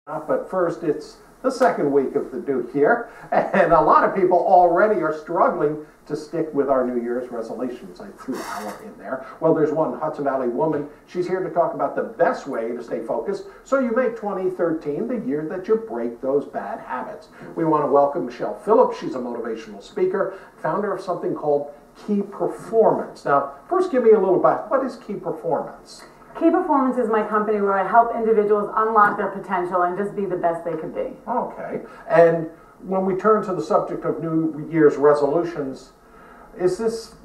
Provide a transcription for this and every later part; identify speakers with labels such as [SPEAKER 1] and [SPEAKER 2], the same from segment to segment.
[SPEAKER 1] But first, it's the second week of the new year, and a lot of people already are struggling to stick with our New Year's resolutions. I threw our in there. Well, there's one Hudson Valley woman. She's here to talk about the best way to stay focused so you make 2013 the year that you break those bad habits. We want to welcome Michelle Phillips. She's a motivational speaker, founder of something called Key Performance. Now, first give me a little about what is Key Performance?
[SPEAKER 2] Key Performance is my company where I help individuals unlock their potential and just be the best they could be.
[SPEAKER 1] Okay. And when we turn to the subject of New Year's resolutions, is this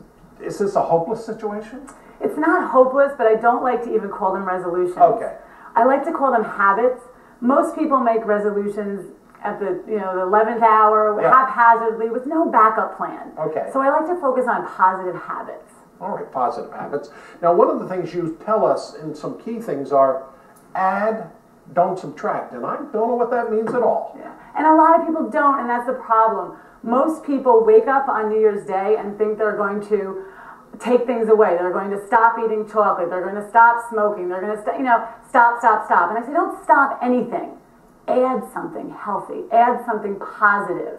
[SPEAKER 1] a hopeless situation?
[SPEAKER 2] It's not hopeless, but I don't like to even call them resolutions.
[SPEAKER 1] Okay.
[SPEAKER 2] I like to call them habits. Most people make resolutions at the 11th hour, haphazardly, with no backup plan.
[SPEAKER 1] Okay.
[SPEAKER 2] So I like to focus on positive habits.
[SPEAKER 1] All right, positive habits. Now, one of the things you tell us in some key things are add, don't subtract. And I don't know what that means at all.
[SPEAKER 2] Yeah. And a lot of people don't, and that's the problem. Most people wake up on New Year's Day and think they're going to take things away. They're going to stop eating chocolate. They're going to stop smoking. They're going to stop. And I say, don't stop anything. Add something healthy. Add something positive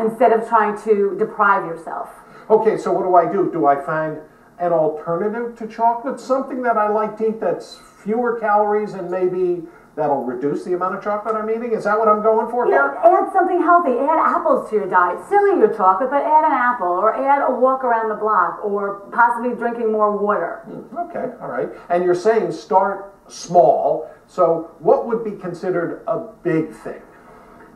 [SPEAKER 2] instead of trying to deprive yourself.
[SPEAKER 1] Okay, so what do? Do I find an alternative to chocolate? Something that I like to eat that's fewer calories and maybe that'll reduce the amount of chocolate I'm eating? Is that what I'm going for here?
[SPEAKER 2] Add something healthy. Add apples to your diet. Still eat your chocolate, but add an apple, or add a walk around the block, or possibly drinking more water.
[SPEAKER 1] Okay, all right. And you're saying start small. So what would be considered a big thing?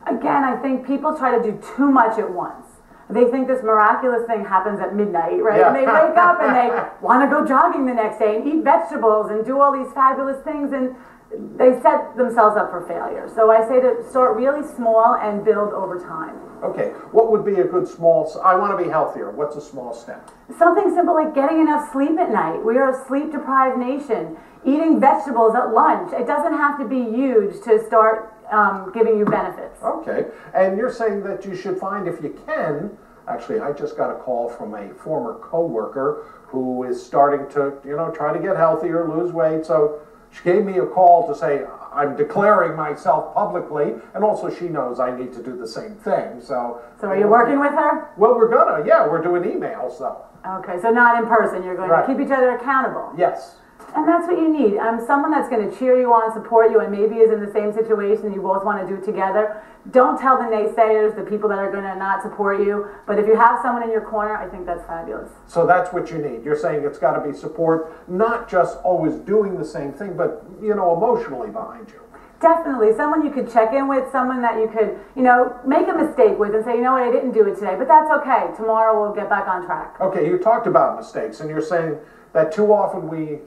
[SPEAKER 2] Again, I think people try to do too much at once. They think this miraculous thing happens at midnight, right?
[SPEAKER 1] Yeah.
[SPEAKER 2] And they wake up and they want to go jogging the next day and eat vegetables and do all these fabulous things, and they set themselves up for failure. So I say to start really small and build over time.
[SPEAKER 1] Okay, what would be a good I want to be healthier. What's a small step?
[SPEAKER 2] Something simple like getting enough sleep at night. We are a sleep-deprived nation. Eating vegetables at lunch. It doesn't have to be huge to start giving you benefits.
[SPEAKER 1] Okay, and you're saying that you should find, if you can, actually I just got a call from a former coworker who is starting to, try to get healthier, lose weight, so she gave me a call to say I'm declaring myself publicly, and also she knows I need to do the same thing, so...
[SPEAKER 2] So are you working with her?
[SPEAKER 1] Well, we're doing emails though.
[SPEAKER 2] Okay, so not in person, you're going to keep each other accountable.
[SPEAKER 1] Yes.
[SPEAKER 2] And that's what you need. Someone that's going to cheer you on, support you, and maybe is in the same situation you both want to do together. Don't tell the naysayers, the people that are going to not support you. But if you have someone in your corner, I think that's fabulous.
[SPEAKER 1] So that's what you need. You're saying it's got to be support, not just always doing the same thing, but, emotionally behind you.
[SPEAKER 2] Definitely. Someone you could check in with, someone that you could, make a mistake with and say, you know what, I didn't do it today, but that's okay. Tomorrow we'll get back on track. Okay,
[SPEAKER 1] you talked about mistakes, and you're saying that too often we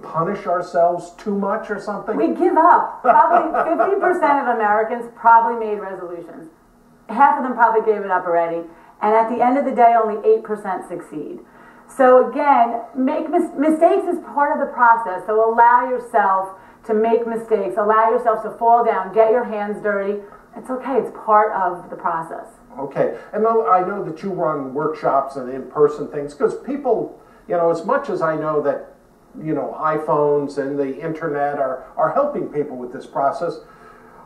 [SPEAKER 1] punish ourselves too much or something?
[SPEAKER 2] We give up. Probably 50% of Americans probably made resolutions. Half of them probably gave it up already. And at the end of the day, only 8% succeed. So again, mistakes is part of the process. So allow yourself to make mistakes. Allow yourself to fall down. Get your hands dirty. It's okay. It's part of the process.
[SPEAKER 1] Okay. And I know that you run workshops and in-person things because people, as much as I know that iPhones and the internet are helping people with this process,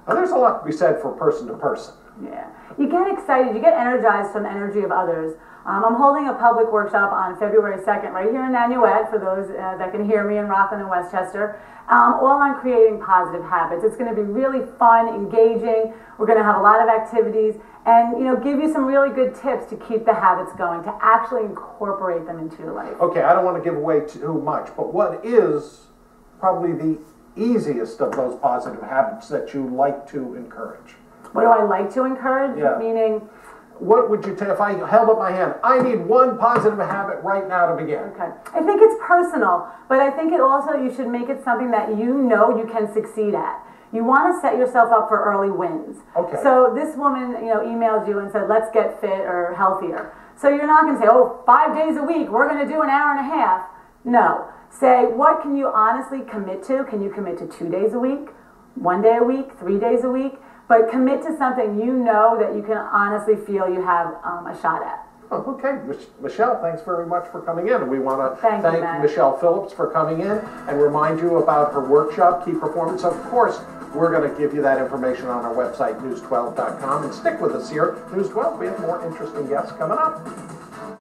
[SPEAKER 1] there's a lot to be said for person to person.
[SPEAKER 2] Yeah. You get excited, you get energized from the energy of others. I'm holding a public workshop on February 2nd right here in Nanuet for those that can hear me in Rockland and Westchester, all on creating positive habits. It's going to be really fun, engaging. We're going to have a lot of activities and give you some really good tips to keep the habits going, to actually incorporate them into your life.
[SPEAKER 1] Okay, I don't want to give away too much, but what is probably the easiest of those positive habits that you like to encourage?
[SPEAKER 2] What do I like to encourage?
[SPEAKER 1] Yeah.
[SPEAKER 2] Meaning?
[SPEAKER 1] What would you tell if I held up my hand? I need one positive habit right now to begin.
[SPEAKER 2] Okay. I think it's personal, but I think you should make it something that you can succeed at. You want to set yourself up for early wins.
[SPEAKER 1] Okay.
[SPEAKER 2] So this woman, emailed you and said, let's get fit or healthier. So you're not going to say, 5 days a week, we're going to do an hour and a half. No. Say, what can you honestly commit to? Can you commit to 2 days a week, 1 day a week, 3 days a week? But commit to something that you can honestly feel you have a shot at.
[SPEAKER 1] Oh, okay, Michelle, thanks very much for coming in. We want to
[SPEAKER 2] Thank you,
[SPEAKER 1] thank
[SPEAKER 2] Matt.
[SPEAKER 1] Michelle Phillips for coming in and remind you about her workshop, Key Performance. Of course, we're going to give you that information on our website, news12.com. And stick with us here, News 12. We have more interesting guests coming up.